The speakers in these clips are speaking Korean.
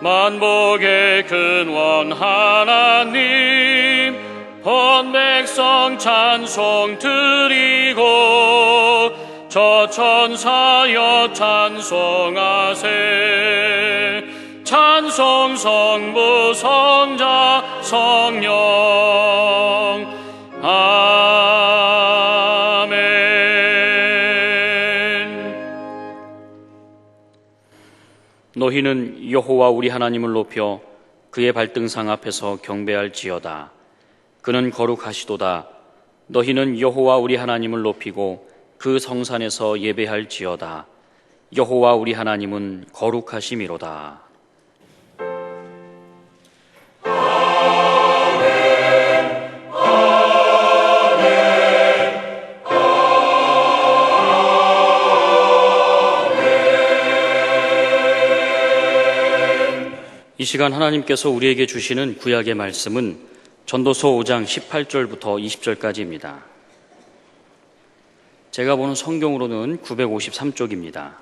만복의 근원 하나님, 본 백성 찬송 드리고 저 천사여 찬송하세. 찬송 성부 성자 성령. 아멘. 너희는 여호와 우리 하나님을 높여 그의 발등상 앞에서 경배할지어다. 그는 거룩하시도다. 너희는 여호와 우리 하나님을 높이고 그 성산에서 예배할지어다. 여호와 우리 하나님은 거룩하심이로다. 이 시간 하나님께서 우리에게 주시는 구약의 말씀은 전도서 5장 18절부터 20절까지입니다. 제가 보는 성경으로는 953쪽입니다.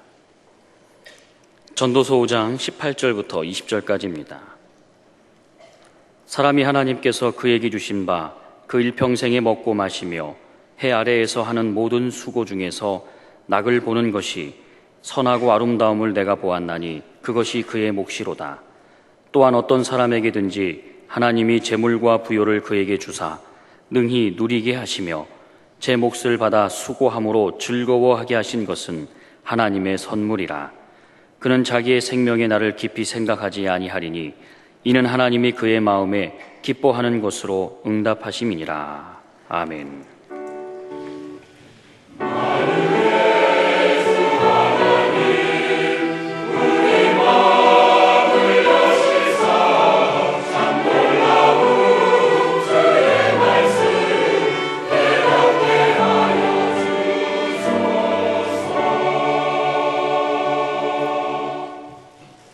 전도서 5장 18절부터 20절까지입니다. 사람이 하나님께서 그에게 주신 바 그 일평생에 먹고 마시며 해 아래에서 하는 모든 수고 중에서 낙을 보는 것이 선하고 아름다움을 내가 보았나니 그것이 그의 몫이로다. 또한 어떤 사람에게든지 하나님이 재물과 부요를 그에게 주사 능히 누리게 하시며 제 몫을 받아 수고함으로 즐거워하게 하신 것은 하나님의 선물이라. 그는 자기의 생명의 날을 깊이 생각하지 아니하리니 이는 하나님이 그의 마음에 기뻐하는 것으로 응답하심이니라. 아멘.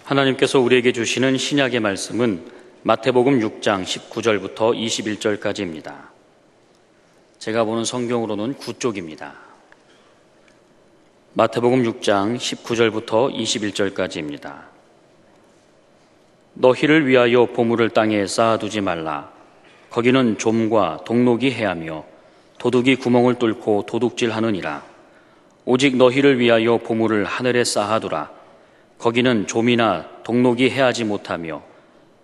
하나님께서 우리에게 주시는 신약의 말씀은 마태복음 6장 19절부터 21절까지입니다. 제가 보는 성경으로는 9쪽입니다. 마태복음 6장 19절부터 21절까지입니다. 너희를 위하여 보물을 땅에 쌓아두지 말라. 거기는 좀과 독록이 해하며 도둑이 구멍을 뚫고 도둑질하느니라. 오직 너희를 위하여 보물을 하늘에 쌓아두라. 거기는 좀이나 독록이 해하지 못하며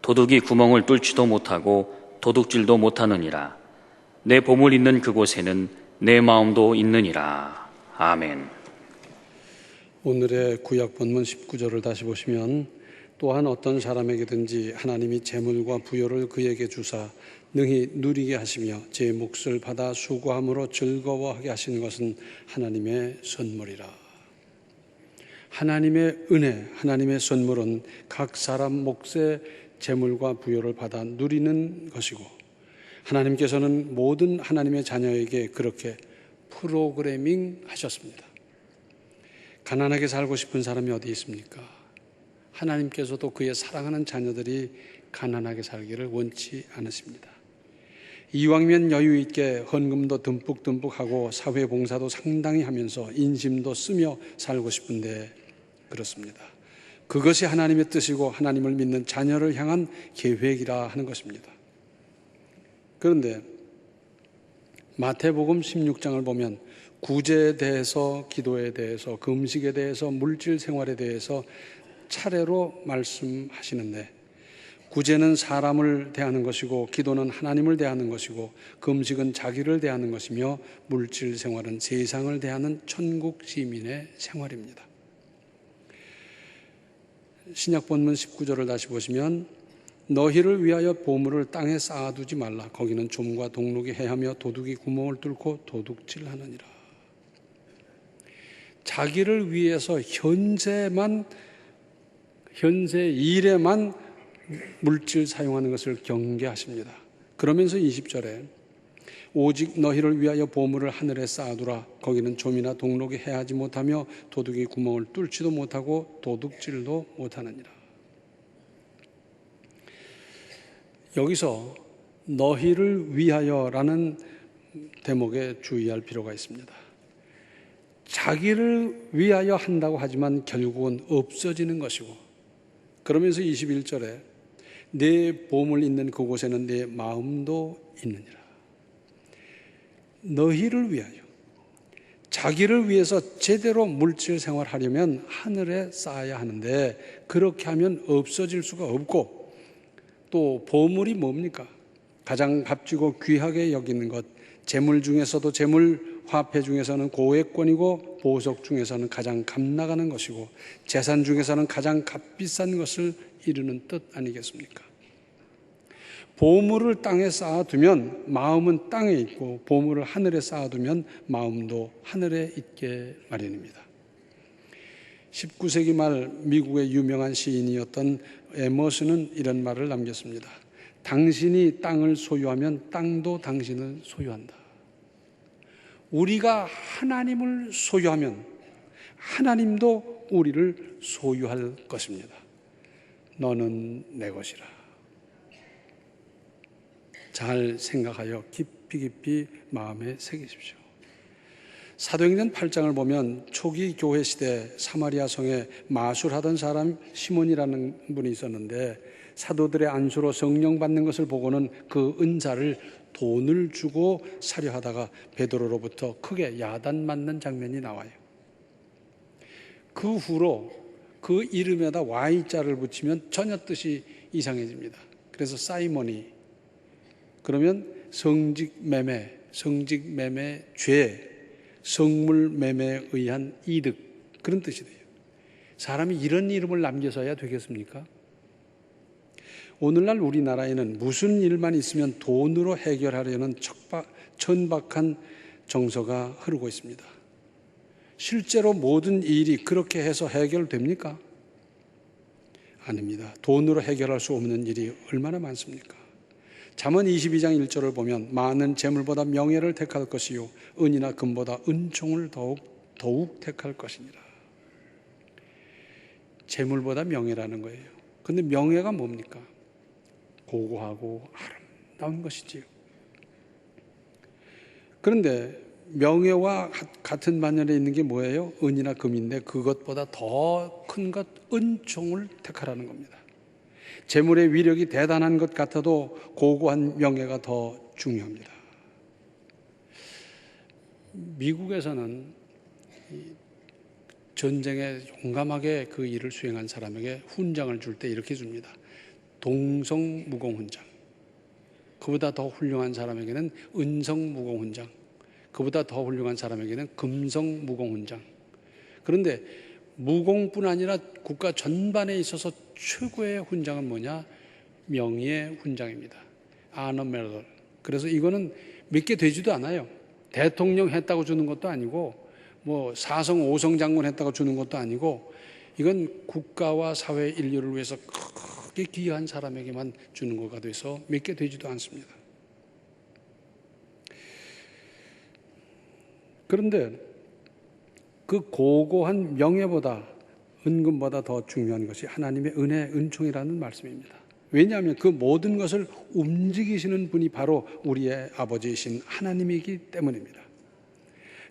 도둑이 구멍을 뚫지도 못하고 도둑질도 못하느니라. 내 보물 있는 그곳에는 내 마음도 있느니라. 아멘. 오늘의 구약 본문 19절을 다시 보시면 또한 어떤 사람에게든지 하나님이 재물과 부요를 그에게 주사 능히 누리게 하시며 제 몫을 받아 수고함으로 즐거워하게 하신 것은 하나님의 선물이라. 하나님의 은혜, 하나님의 선물은 각 사람 몫의 재물과 부요를 받아 누리는 것이고 하나님께서는 모든 하나님의 자녀에게 그렇게 프로그래밍 하셨습니다. 가난하게 살고 싶은 사람이 어디 있습니까? 하나님께서도 그의 사랑하는 자녀들이 가난하게 살기를 원치 않으십니다. 이왕이면 여유 있게 헌금도 듬뿍듬뿍 하고 사회봉사도 상당히 하면서 인심도 쓰며 살고 싶은데 그렇습니다. 그것이 하나님의 뜻이고 하나님을 믿는 자녀를 향한 계획이라 하는 것입니다. 그런데 마태복음 16장을 보면 구제에 대해서, 기도에 대해서, 금식에 대해서, 물질 생활에 대해서 차례로 말씀하시는데 구제는 사람을 대하는 것이고 기도는 하나님을 대하는 것이고 금식은 자기를 대하는 것이며 물질 생활은 세상을 대하는 천국 시민의 생활입니다. 신약 본문 19절을 다시 보시면 너희를 위하여 보물을 땅에 쌓아두지 말라. 거기는 좀과 독록이 해하며 도둑이 구멍을 뚫고 도둑질하느니라. 자기를 위해서 현재 일에만 물질 사용하는 것을 경계하십니다. 그러면서 20절에 오직 너희를 위하여 보물을 하늘에 쌓아두라. 거기는 좀이나 독록이 해하지 못하며 도둑이 구멍을 뚫지도 못하고 도둑질도 못하느니라. 여기서 너희를 위하여라는 대목에 주의할 필요가 있습니다. 자기를 위하여 한다고 하지만 결국은 없어지는 것이고 그러면서 21절에 내 보물 있는 그곳에는 내 마음도 있느니라. 너희를 위하여, 자기를 위해서 제대로 물질 생활하려면 하늘에 쌓아야 하는데 그렇게 하면 없어질 수가 없고, 또 보물이 뭡니까? 가장 값지고 귀하게 여기는 것, 재물 중에서도 재물, 화폐 중에서는 고액권이고 보석 중에서는 가장 값나가는 것이고 재산 중에서는 가장 값비싼 것을 이루는 뜻 아니겠습니까? 보물을 땅에 쌓아두면 마음은 땅에 있고 보물을 하늘에 쌓아두면 마음도 하늘에 있게 마련입니다. 19세기 말 미국의 유명한 시인이었던 에머슨은 이런 말을 남겼습니다. 당신이 땅을 소유하면 땅도 당신을 소유한다. 우리가 하나님을 소유하면 하나님도 우리를 소유할 것입니다. 너는 내 것이라. 잘 생각하여 깊이 마음에 새기십시오. 사도행전 8장을 보면 초기 교회 시대 사마리아 성에 마술하던 사람 시몬이라는 분이 있었는데, 사도들의 안수로 성령 받는 것을 보고는 그 은사를 돈을 주고 사려 하다가 베드로로부터 크게 야단 맞는 장면이 나와요. 그 후로 그 이름에다 Y자를 붙이면 전혀 뜻이 이상해집니다. 그래서 사이몬이, 그러면 성직매매, 죄, 성물매매에 의한 이득, 그런 뜻이 돼요. 사람이 이런 이름을 남겨서야 되겠습니까? 오늘날 우리나라에는 무슨 일만 있으면 돈으로 해결하려는 천박한 정서가 흐르고 있습니다. 실제로 모든 일이 그렇게 해서 해결됩니까? 아닙니다. 돈으로 해결할 수 없는 일이 얼마나 많습니까? 잠언 22장 1절을 보면 많은 재물보다 명예를 택할 것이요 은이나 금보다 은총을 더욱 택할 것이니라. 재물보다 명예라는 거예요. 그런데 명예가 뭡니까? 고고하고 아름다운 것이지요. 그런데 명예와 같은 반열에 있는 게 뭐예요? 은이나 금인데 그것보다 더 큰 것, 은총을 택하라는 겁니다. 재물의 위력이 대단한 것 같아도 고고한 명예가 더 중요합니다. 미국에서는 전쟁에 용감하게 그 일을 수행한 사람에게 훈장을 줄 때 이렇게 줍니다. 동성무공훈장. 그보다 더 훌륭한 사람에게는 은성무공훈장. 그보다 더 훌륭한 사람에게는 금성무공훈장. 그런데 무공뿐 아니라 국가 전반에 있어서 최고의 훈장은 뭐냐? 명예의 훈장입니다. Honor Medal. 그래서 이거는 몇 개 되지도 않아요. 대통령 했다고 주는 것도 아니고, 뭐 4성 5성 장군 했다고 주는 것도 아니고, 이건 국가와 사회 인류를 위해서 크게 기여한 사람에게만 주는 거가 돼서 몇 개 되지도 않습니다. 그런데 그 고고한 명예보다 은금보다 더 중요한 것이 하나님의 은혜, 은총이라는 말씀입니다. 왜냐하면 그 모든 것을 움직이시는 분이 바로 우리의 아버지이신 하나님이기 때문입니다.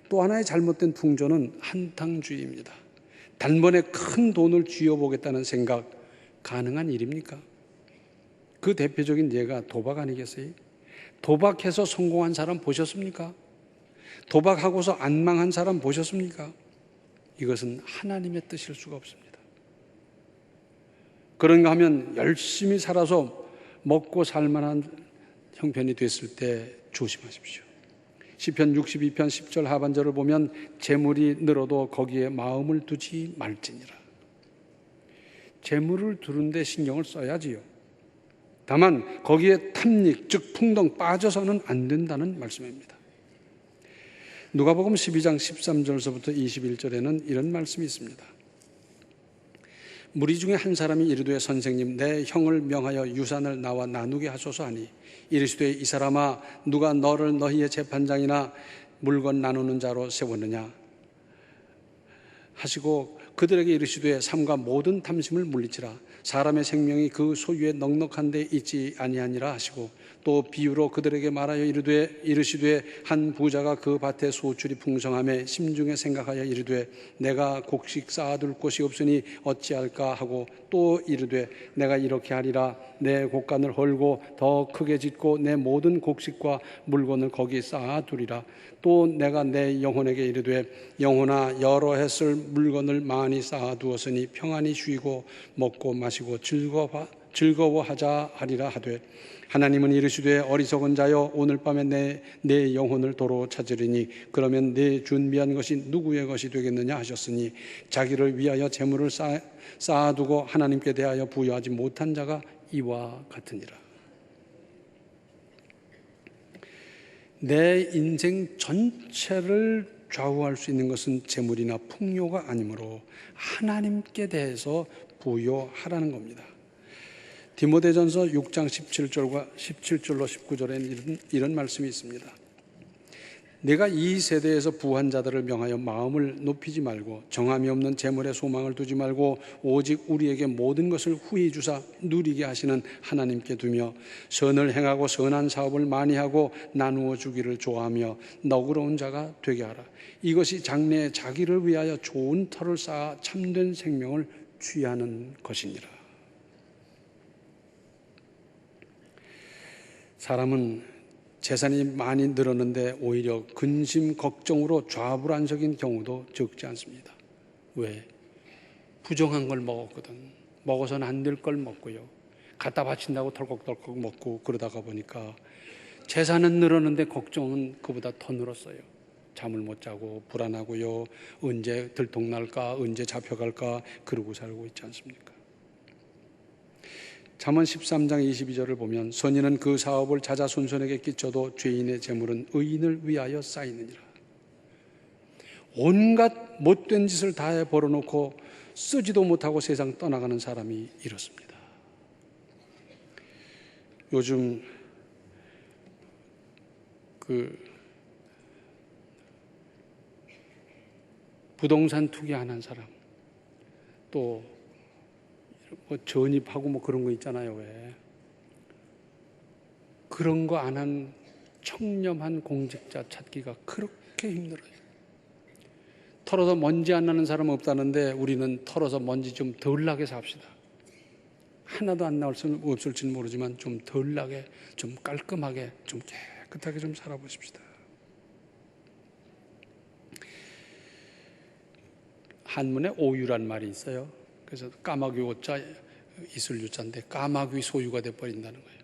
또 하나의 잘못된 풍조는 한탕주의입니다. 단번에 큰 돈을 쥐어보겠다는 생각, 가능한 일입니까? 그 대표적인 예가 도박 아니겠어요? 도박해서 성공한 사람 보셨습니까? 도박하고서 안 망한 사람 보셨습니까? 이것은 하나님의 뜻일 수가 없습니다. 그런가 하면 열심히 살아서 먹고 살만한 형편이 됐을 때 조심하십시오. 시편 62편 10절 하반절을 보면 재물이 늘어도 거기에 마음을 두지 말지니라. 재물을 두는데 신경을 써야지요. 다만 거기에 탐닉, 즉 풍덩 빠져서는 안 된다는 말씀입니다. 누가복음 12장 13절서부터 21절에는 이런 말씀이 있습니다. 무리 중에 한 사람이 이르되 선생님, 내 형을 명하여 유산을 나와 나누게 하소서 하니, 이르시되 이 사람아, 누가 너를 너희의 재판장이나 물건 나누는 자로 세웠느냐 하시고 그들에게 이르시되 삼가 모든 탐심을 물리치라. 사람의 생명이 그 소유에 넉넉한 데 있지 아니하니라 하시고, 또 비유로 그들에게 말하여 이르시되 한 부자가 그 밭에 소출이 풍성함에 심중에 생각하여 이르되 내가 곡식 쌓아둘 곳이 없으니 어찌할까 하고, 또 이르되 내가 이렇게 하리라. 내 곡간을 헐고 더 크게 짓고 내 모든 곡식과 물건을 거기 쌓아두리라. 또 내가 내 영혼에게 이르되 영혼아, 여러 해 쓸 물건을 많이 쌓아두었으니 평안히 쉬고 먹고 마시고 즐거워하자 하리라 하되, 하나님은 이르시되 어리석은 자여, 오늘 밤에 내 영혼을 도로 찾으리니 그러면 내 준비한 것이 누구의 것이 되겠느냐 하셨으니, 자기를 위하여 재물을 쌓아두고 하나님께 대하여 부여하지 못한 자가 이와 같으니라. 내 인생 전체를 좌우할 수 있는 것은 재물이나 풍요가 아니므로 하나님께 대해서 부여하라는 겁니다. 디모데전서 6장 17절로 19절에는 이런 말씀이 있습니다. 내가 이 세대에서 부한 자들을 명하여 마음을 높이지 말고 정함이 없는 재물에 소망을 두지 말고 오직 우리에게 모든 것을 후히 주사 누리게 하시는 하나님께 두며 선을 행하고 선한 사업을 많이 하고 나누어 주기를 좋아하며 너그러운 자가 되게 하라. 이것이 장래에 자기를 위하여 좋은 터를 쌓아 참된 생명을 취하는 것이니라. 사람은 재산이 많이 늘었는데 오히려 근심, 걱정으로 좌불안석인 경우도 적지 않습니다. 왜? 부정한 걸 먹었거든. 먹어서는 안 될 걸 먹고요. 갖다 바친다고 덜컥덜컥 먹고 그러다가 보니까 재산은 늘었는데 걱정은 그보다 더 늘었어요. 잠을 못 자고 불안하고요. 언제 들통날까, 언제 잡혀갈까 그러고 살고 있지 않습니까? 잠언 13장 22절을 보면 선인은 그 사업을 자자손손에게 끼쳐도 죄인의 재물은 의인을 위하여 쌓이느니라. 온갖 못된 짓을 다 벌어놓고 쓰지도 못하고 세상 떠나가는 사람이 이렇습니다. 요즘 부동산 투기하는 사람, 또 전입하고 그런 거 있잖아요. 왜? 그런 거 안 한 청렴한 공직자 찾기가 그렇게 힘들어요. 털어서 먼지 안 나는 사람 없다는데 우리는 털어서 먼지 좀 덜 나게 삽시다. 하나도 안 나올 수는 없을지는 모르지만 좀 덜 나게, 좀 깔끔하게, 좀 깨끗하게 좀 살아보십시다. 한문에 오유란 말이 있어요. 그래서 까마귀 오자 이슬 유자인데 까마귀 소유가 돼버린다는 거예요.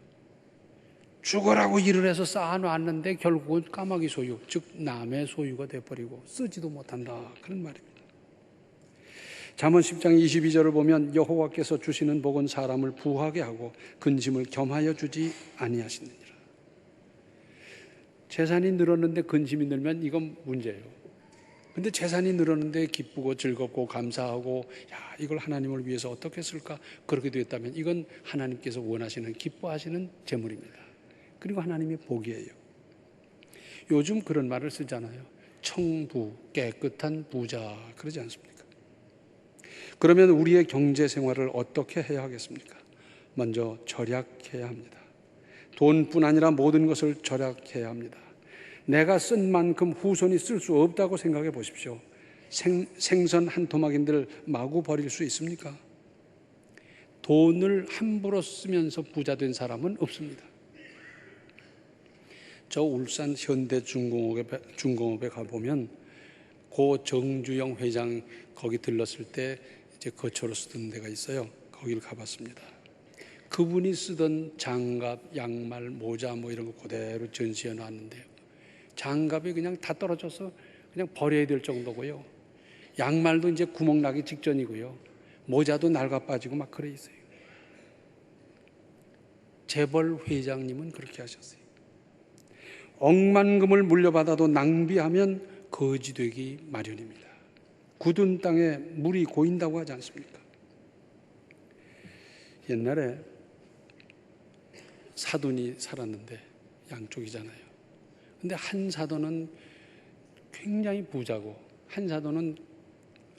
죽으라고 일을 해서 쌓아놨는데 결국은 까마귀 소유, 즉 남의 소유가 돼버리고 쓰지도 못한다, 그런 말입니다. 잠언 10장 22절을 보면 여호와께서 주시는 복은 사람을 부하게 하고 근심을 겸하여 주지 아니하시느니라. 재산이 늘었는데 근심이 늘면 이건 문제예요. 근데 재산이 늘었는데 기쁘고 즐겁고 감사하고, 야, 이걸 하나님을 위해서 어떻게 쓸까? 그렇게 되었다면 이건 하나님께서 원하시는, 기뻐하시는 재물입니다. 그리고 하나님의 복이에요. 요즘 그런 말을 쓰잖아요. 청부, 깨끗한 부자, 그러지 않습니까? 그러면 우리의 경제 생활을 어떻게 해야 하겠습니까? 먼저 절약해야 합니다. 돈뿐 아니라 모든 것을 절약해야 합니다. 내가 쓴 만큼 후손이 쓸 수 없다고 생각해 보십시오. 생선 한 토막인들 마구 버릴 수 있습니까? 돈을 함부로 쓰면서 부자 된 사람은 없습니다. 저 울산 현대중공업에 가보면 고 정주영 회장 거기 들렀을 때 이제 거처로 쓰던 데가 있어요. 거기를 가봤습니다. 그분이 쓰던 장갑, 양말, 모자 이런 거 그대로 전시해 놨는데요. 장갑이 그냥 다 떨어져서 그냥 버려야 될 정도고요. 양말도 이제 구멍 나기 직전이고요. 모자도 낡아 빠지고 막 그래 있어요. 재벌 회장님은 그렇게 하셨어요. 억만금을 물려받아도 낭비하면 거지 되기 마련입니다. 굳은 땅에 물이 고인다고 하지 않습니까? 옛날에 사돈이 살았는데 양쪽이잖아요. 근데 한 사돈은 굉장히 부자고 한 사돈은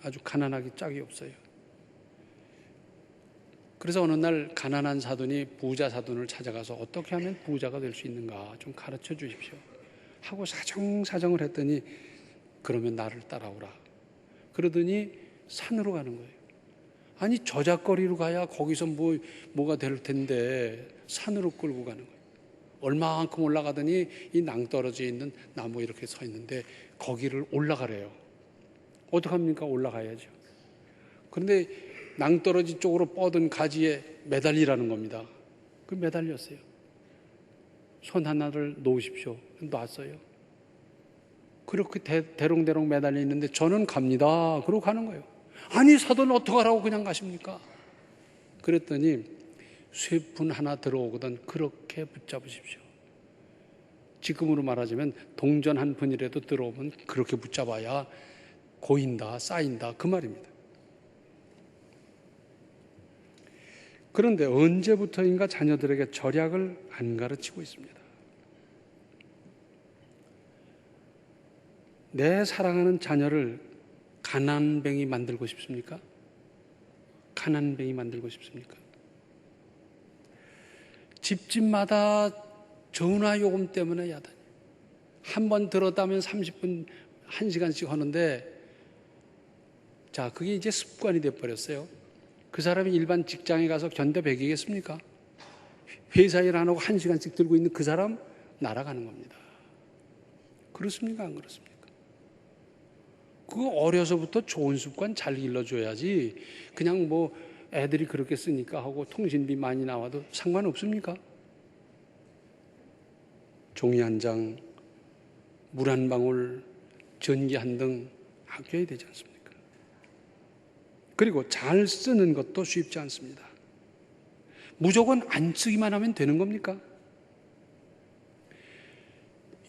아주 가난하기 짝이 없어요. 그래서 어느 날 가난한 사돈이 부자 사돈을 찾아가서 어떻게 하면 부자가 될 수 있는가 좀 가르쳐 주십시오 하고 사정을 했더니 그러면 나를 따라오라. 그러더니 산으로 가는 거예요. 아니 저작거리로 가야 거기서 뭐가 될 텐데 산으로 끌고 가는 거예요. 얼마만큼 올라가더니 이 낭떠러지에 있는 나무 이렇게 서 있는데 거기를 올라가래요. 어떡합니까? 올라가야죠. 그런데 낭떠러지 쪽으로 뻗은 가지에 매달리라는 겁니다. 그 매달렸어요. 손 하나를 놓으십시오. 놨어요. 그렇게 대롱대롱 매달려 있는데 저는 갑니다. 그러고 가는 거예요. 아니 사돈 어떡하라고 그냥 가십니까? 그랬더니 쇠푼 하나 들어오거든 그렇게 붙잡으십시오. 지금으로 말하자면 동전 한 푼이라도 들어오면 그렇게 붙잡아야 고인다, 쌓인다 그 말입니다. 그런데 언제부터인가 자녀들에게 절약을 안 가르치고 있습니다. 내 사랑하는 자녀를 가난뱅이 만들고 싶습니까? 가난뱅이 만들고 싶습니까? 집집마다 전화요금 때문에 야단이. 한 번 들었다면 30분, 1시간씩 하는데 자, 그게 이제 습관이 돼버렸어요. 그 사람이 일반 직장에 가서 견뎌배기겠습니까? 회사 일 안 하고 1시간씩 들고 있는 그 사람 날아가는 겁니다. 그렇습니까? 안 그렇습니까? 그거 어려서부터 좋은 습관 잘 길러줘야지 그냥 뭐 애들이 그렇게 쓰니까 하고 통신비 많이 나와도 상관없습니까? 종이 한 장, 물 한 방울, 전기 한 등 아껴야 되지 않습니까? 그리고 잘 쓰는 것도 쉽지 않습니다. 무조건 안 쓰기만 하면 되는 겁니까?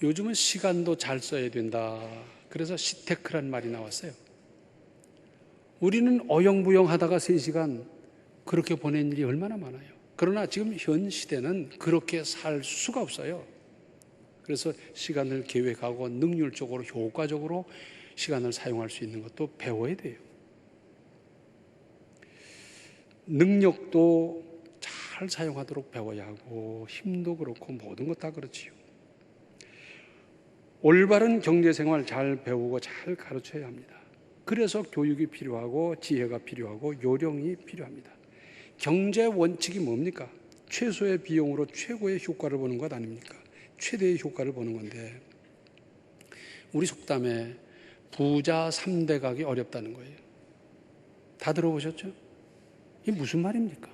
요즘은 시간도 잘 써야 된다. 그래서 시테크란 말이 나왔어요. 우리는 어영부영 하다가 3시간 그렇게 보낸 일이 얼마나 많아요. 그러나 지금 현 시대는 그렇게 살 수가 없어요. 그래서 시간을 계획하고 능률적으로 효과적으로 시간을 사용할 수 있는 것도 배워야 돼요. 능력도 잘 사용하도록 배워야 하고 힘도 그렇고 모든 것 다 그렇지요. 올바른 경제생활 잘 배우고 잘 가르쳐야 합니다. 그래서 교육이 필요하고 지혜가 필요하고 요령이 필요합니다. 경제 원칙이 뭡니까? 최소의 비용으로 최고의 효과를 보는 것 아닙니까? 최대의 효과를 보는 건데 우리 속담에 부자 3대 가기 어렵다는 거예요. 다 들어보셨죠? 이게 무슨 말입니까?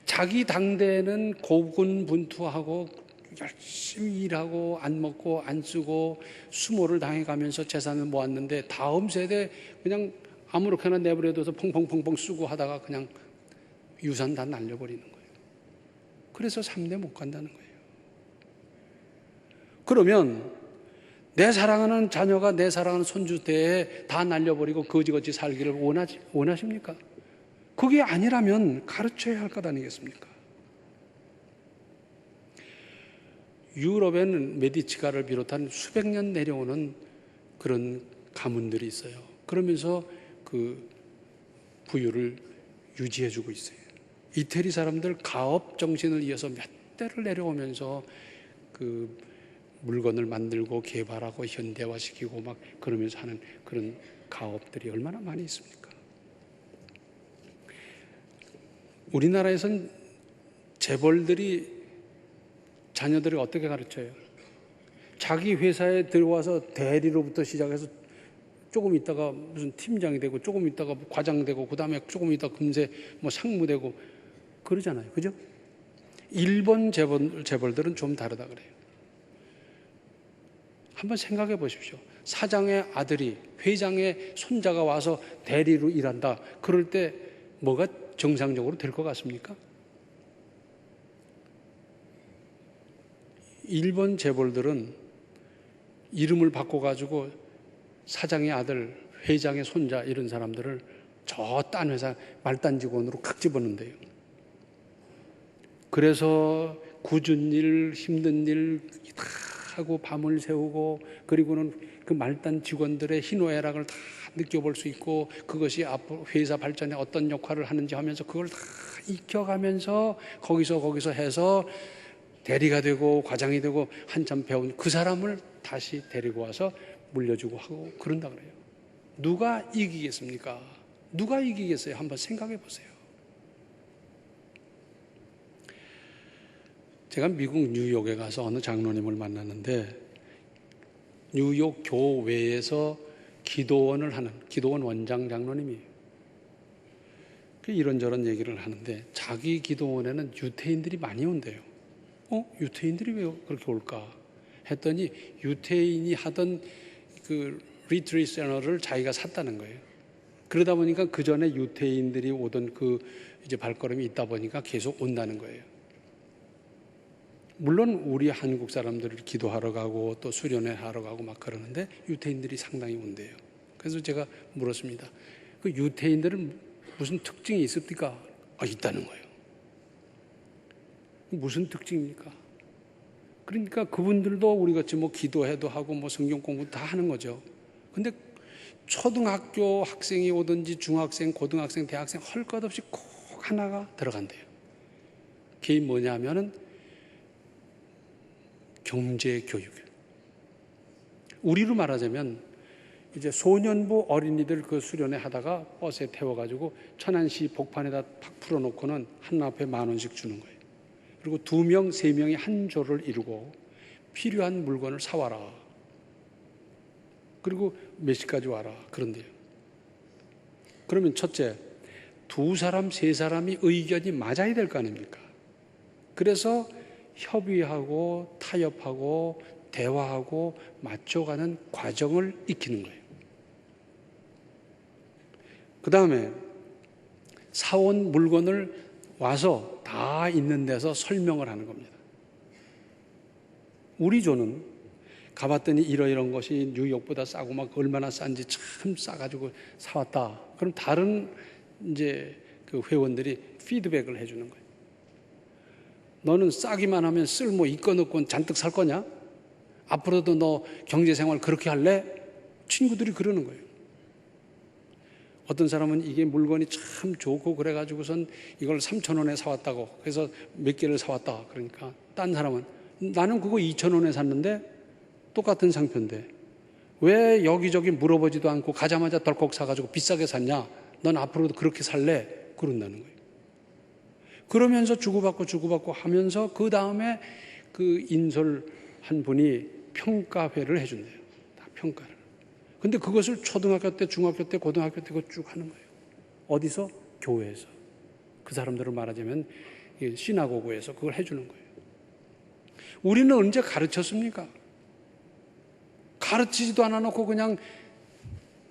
자기 당대에는 고군분투하고 열심히 일하고 안 먹고 안 쓰고 수모를 당해가면서 재산을 모았는데 다음 세대 그냥 아무렇게나 내버려둬서 펑펑펑펑 쓰고 하다가 그냥 유산 다 날려버리는 거예요. 그래서 3대 못 간다는 거예요. 그러면 내 사랑하는 자녀가 내 사랑하는 손주 때에 다 날려버리고 거지같이 살기를 원하십니까? 그게 아니라면 가르쳐야 할 것 아니겠습니까? 유럽에는 메디치가를 비롯한 수백 년 내려오는 그런 가문들이 있어요. 그러면서 그 부유를 유지해주고 있어요. 이태리 사람들 가업 정신을 이어서 몇 대를 내려오면서 그 물건을 만들고 개발하고 현대화시키고 막 그러면서 하는 그런 가업들이 얼마나 많이 있습니까? 우리나라에선 재벌들이 자녀들을 어떻게 가르쳐요? 자기 회사에 들어와서 대리로부터 시작해서 조금 있다가 무슨 팀장이 되고 조금 있다가 과장 되고 그 다음에 조금 있다가 금세 뭐 상무 되고 그러잖아요. 그죠? 일본 재벌들은 좀 다르다 그래요. 한번 생각해 보십시오. 사장의 아들이 회장의 손자가 와서 대리로 일한다. 그럴 때 뭐가 정상적으로 될 것 같습니까? 일본 재벌들은 이름을 바꿔가지고 사장의 아들, 회장의 손자 이런 사람들을 저 딴 회사 말단 직원으로 칵 집어넣는대요. 그래서 굳은 일, 힘든 일 다 하고 밤을 새우고 그리고는 그 말단 직원들의 희노애락을 다 느껴볼 수 있고 그것이 앞으로 회사 발전에 어떤 역할을 하는지 하면서 그걸 다 익혀가면서 거기서 해서 대리가 되고 과장이 되고 한참 배운 그 사람을 다시 데리고 와서 물려주고 하고 그런다 그래요. 누가 이기겠습니까? 누가 이기겠어요? 한번 생각해 보세요. 제가 미국 뉴욕에 가서 어느 장로님을 만났는데 뉴욕 교회에서 기도원을 하는 기도원 원장 장로님이에요. 이런저런 얘기를 하는데 자기 기도원에는 유태인들이 많이 온대요. 유태인들이 왜 그렇게 올까? 했더니 유태인이 하던 그 리트리트 센터를 자기가 샀다는 거예요. 그러다 보니까 그 전에 유태인들이 오던 그 이제 발걸음이 있다 보니까 계속 온다는 거예요. 물론 우리 한국 사람들을 기도하러 가고 또 수련회 하러 가고 막 그러는데 유태인들이 상당히 온대요. 그래서 제가 물었습니다. 그 유태인들은 무슨 특징이 있습니까? 있다는 거예요. 무슨 특징입니까? 그러니까 그분들도 우리같이 뭐 기도해도 하고 뭐 성경 공부 다 하는 거죠. 근데 초등학교 학생이 오든지 중학생, 고등학생, 대학생 할 것 없이 꼭 하나가 들어간대요. 그게 뭐냐면은 경제교육. 우리로 말하자면 이제 소년부 어린이들 그 수련회 하다가 버스에 태워가지고 천안시 복판에다 팍 풀어놓고는 한 앞에 10,000원씩 주는 거예요. 그리고 2명, 3명이 한 조를 이루고 필요한 물건을 사와라. 그리고 몇 시까지 와라. 그런데요. 그러면 첫째, 2사람, 3사람이 의견이 맞아야 될 거 아닙니까? 그래서 협의하고 타협하고 대화하고 맞춰가는 과정을 익히는 거예요. 그 다음에 사온 물건을 와서 다 있는 데서 설명을 하는 겁니다. 우리 조는 가봤더니 이런 것이 뉴욕보다 싸고 막 얼마나 싼지 참 싸가지고 사왔다. 그럼 다른 이제 그 회원들이 피드백을 해주는 거예요. 너는 싸기만 하면 쓸모 있건 없건 잔뜩 살 거냐? 앞으로도 너 경제생활 그렇게 할래? 친구들이 그러는 거예요. 어떤 사람은 이게 물건이 참 좋고 그래가지고선 이걸 3,000원에 사왔다고 그래서 몇 개를 사왔다. 그러니까 딴 사람은 나는 그거 2,000원에 샀는데 똑같은 상표인데 왜 여기저기 물어보지도 않고 가자마자 덜컥 사가지고 비싸게 샀냐? 넌 앞으로도 그렇게 살래? 그런다는 거예요. 그러면서 주고받고 하면서 그 다음에 그 인솔한 분이 평가회를 해준대요. 다 평가를. 근데 그것을 초등학교 때, 중학교 때, 고등학교 때 그거 쭉 하는 거예요. 어디서? 교회에서. 그 사람들을 말하자면 시나고그에서 그걸 해주는 거예요. 우리는 언제 가르쳤습니까? 가르치지도 않아 놓고 그냥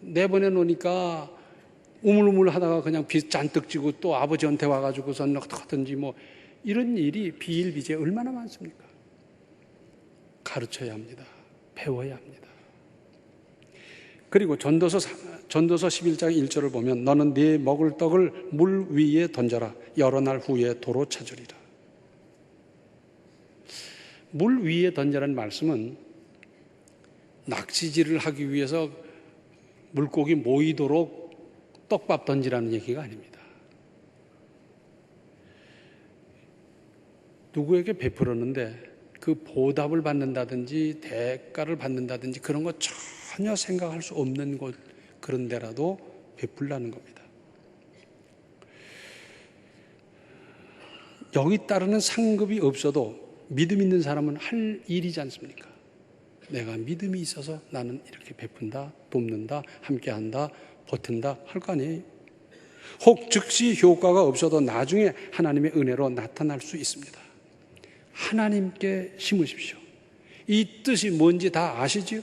내보내 놓으니까 우물우물 하다가 그냥 빚 잔뜩 지고 또 아버지한테 와가지고선 어떻게든지 뭐 이런 일이 비일비재 얼마나 많습니까? 가르쳐야 합니다. 배워야 합니다. 그리고 전도서 11장 1절을 보면 너는 네 먹을 떡을 물 위에 던져라. 여러 날 후에 도로 찾으리라. 물 위에 던져라는 말씀은 낚시질을 하기 위해서 물고기 모이도록 떡밥 던지라는 얘기가 아닙니다. 누구에게 베풀었는데 그 보답을 받는다든지 대가를 받는다든지 그런 거 전혀 생각할 수 없는 곳 그런 데라도 베풀라는 겁니다. 여기 따르는 상급이 없어도 믿음 있는 사람은 할 일이지 않습니까? 내가 믿음이 있어서 나는 이렇게 베푼다, 돕는다, 함께한다, 버틴다 할 거 아니에요. 혹 즉시 효과가 없어도 나중에 하나님의 은혜로 나타날 수 있습니다. 하나님께 심으십시오. 이 뜻이 뭔지 다 아시지요?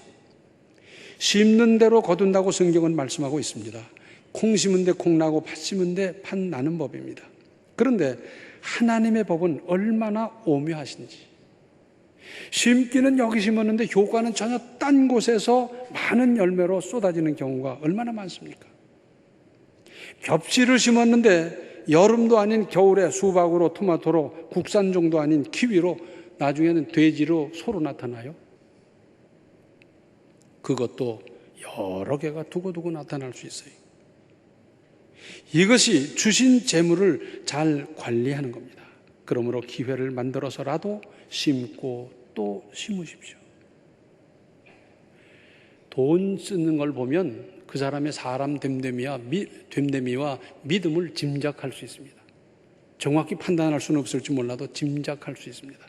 심는 대로 거둔다고 성경은 말씀하고 있습니다. 콩 심은 데 콩 나고 팥 심은 데 팥 나는 법입니다. 그런데 하나님의 법은 얼마나 오묘하신지, 심기는 여기 심었는데 효과는 전혀 딴 곳에서 많은 열매로 쏟아지는 경우가 얼마나 많습니까? 겹치를 심었는데 여름도 아닌 겨울에 수박으로, 토마토로, 국산종도 아닌 키위로, 나중에는 돼지로, 소로 나타나요. 그것도 여러 개가 두고두고 나타날 수 있어요. 이것이 주신 재물을 잘 관리하는 겁니다. 그러므로 기회를 만들어서라도 심고 또 심으십시오. 돈 쓰는 걸 보면 그 사람의 사람 됨됨이와 믿음을 짐작할 수 있습니다. 정확히 판단할 수는 없을지 몰라도 짐작할 수 있습니다.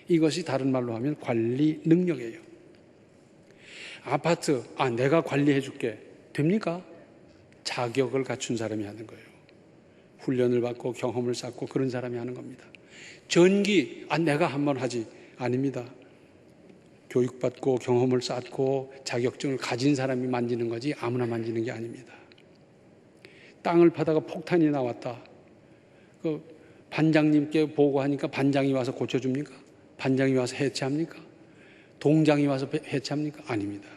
이것이 다른 말로 하면 관리 능력이에요. 아파트, 내가 관리해 줄게. 됩니까? 자격을 갖춘 사람이 하는 거예요. 훈련을 받고 경험을 쌓고 그런 사람이 하는 겁니다. 전기, 내가 한번 하지. 아닙니다. 교육받고 경험을 쌓고 자격증을 가진 사람이 만지는 거지 아무나 만지는 게 아닙니다. 땅을 파다가 폭탄이 나왔다. 그 반장님께 보고하니까 반장이 와서 고쳐줍니까? 반장이 와서 해체합니까? 동장이 와서 해체합니까? 아닙니다.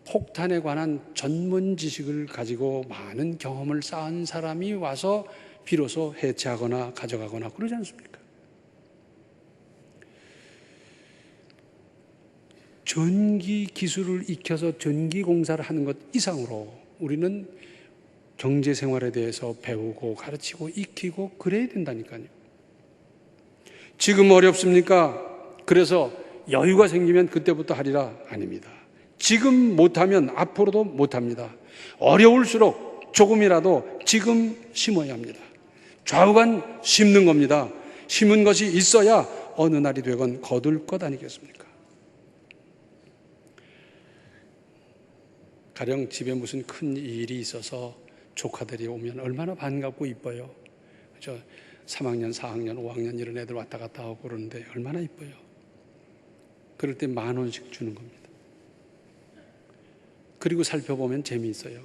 폭탄에 관한 전문 지식을 가지고 많은 경험을 쌓은 사람이 와서 비로소 해체하거나 가져가거나 그러지 않습니까? 전기 기술을 익혀서 전기 공사를 하는 것 이상으로 우리는 경제 생활에 대해서 배우고 가르치고 익히고 그래야 된다니까요. 지금 어렵습니까? 그래서 여유가 생기면 그때부터 하리라? 아닙니다. 지금 못하면 앞으로도 못합니다. 어려울수록 조금이라도 지금 심어야 합니다. 좌우간 심는 겁니다. 심은 것이 있어야 어느 날이 되건 거둘 것 아니겠습니까? 가령 집에 무슨 큰 일이 있어서 조카들이 오면 얼마나 반갑고 이뻐요. 저 3학년, 4학년, 5학년 이런 애들 왔다 갔다 하고 그러는데 얼마나 이뻐요. 그럴 때 10,000원씩 주는 겁니다. 그리고 살펴보면 재미있어요.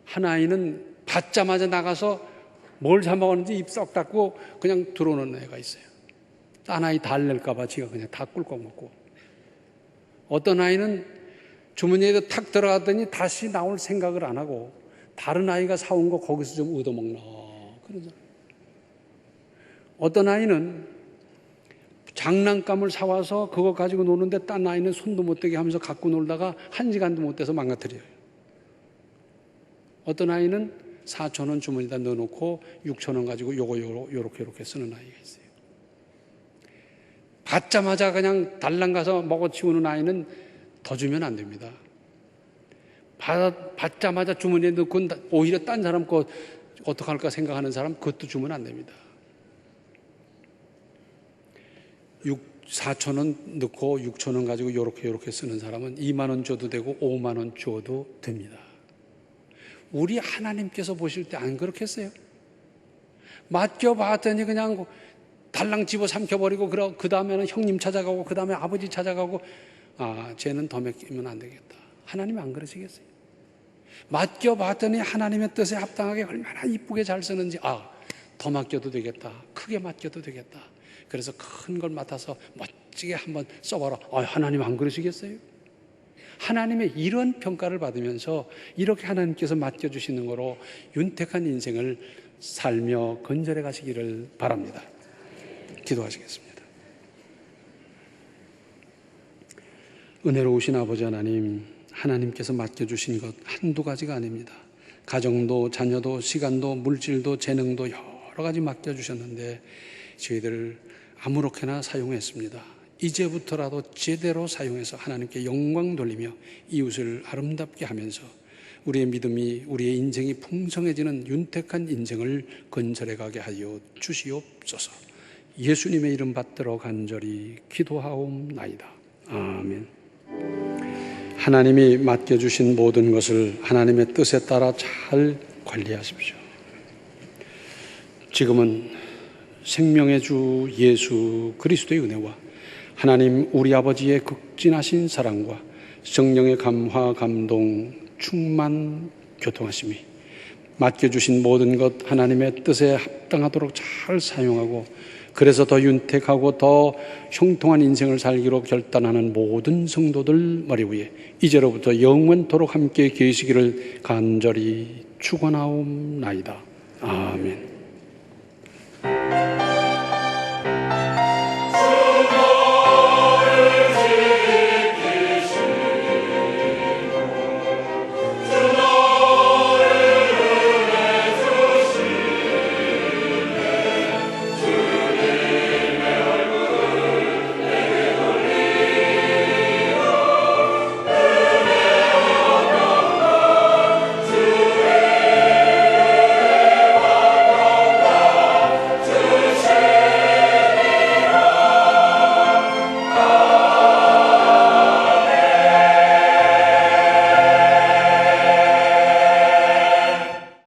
한 아이는 받자마자 나가서 뭘 사 먹었는지 입 썩 닫고 그냥 들어오는 애가 있어요. 딴 아이 달랠까 봐 지가 그냥 다 꿀꺽 먹고. 어떤 아이는 주머니에도 탁 들어갔더니 다시 나올 생각을 안 하고 다른 아이가 사온 거 거기서 좀 얻어먹나 그러잖아요. 어떤 아이는 장난감을 사와서 그거 가지고 노는데 딴 아이는 손도 못 대게 하면서 갖고 놀다가 1시간도 못 돼서 망가뜨려요. 어떤 아이는 4,000원 주머니에다 넣어놓고 6,000원 가지고 요렇게 쓰는 아이가 있어요. 받자마자 그냥 달랑 가서 먹어치우는 아이는 더 주면 안 됩니다. 받자마자 주머니에 넣고 오히려 딴 사람 거 어떡할까 생각하는 사람 그것도 주면 안 됩니다. 4,000원 넣고 6,000원 가지고 요렇게 쓰는 사람은 2만 원 줘도 되고 5만 원 줘도 됩니다. 우리 하나님께서 보실 때 안 그렇겠어요? 맡겨봤더니 그냥 달랑 집어 삼켜버리고 그 다음에는 형님 찾아가고 그 다음에 아버지 찾아가고 쟤는 더 맡기면 안 되겠다. 하나님 안 그러시겠어요? 맡겨봤더니 하나님의 뜻에 합당하게 얼마나 이쁘게 잘 쓰는지 더 맡겨도 되겠다. 크게 맡겨도 되겠다. 그래서 큰 걸 맡아서 멋지게 한번 써봐라. 하나님 안 그러시겠어요? 하나님의 이런 평가를 받으면서 이렇게 하나님께서 맡겨주시는 거로 윤택한 인생을 살며 건설해 가시기를 바랍니다. 기도하시겠습니다. 은혜로우신 아버지 하나님, 하나님께서 맡겨주신 것 한두 가지가 아닙니다. 가정도 자녀도 시간도 물질도 재능도 여러 가지 맡겨주셨는데 저희들을 아무렇게나 사용했습니다. 이제부터라도 제대로 사용해서 하나님께 영광 돌리며 이웃을 아름답게 하면서 우리의 믿음이 우리의 인생이 풍성해지는 윤택한 인생을 건설해 가게 하여 주시옵소서. 예수님의 이름 받들어 간절히 기도하옵나이다. 아멘. 하나님이 맡겨주신 모든 것을 하나님의 뜻에 따라 잘 관리하십시오. 지금은 생명의 주 예수 그리스도의 은혜와 하나님 우리 아버지의 극진하신 사랑과 성령의 감화 감동 충만 교통하심이 맡겨주신 모든 것 하나님의 뜻에 합당하도록 잘 사용하고 그래서 더 윤택하고 더 형통한 인생을 살기로 결단하는 모든 성도들 머리 위에 이제로부터 영원토록 함께 계시기를 간절히 축원하옵나이다. 아멘.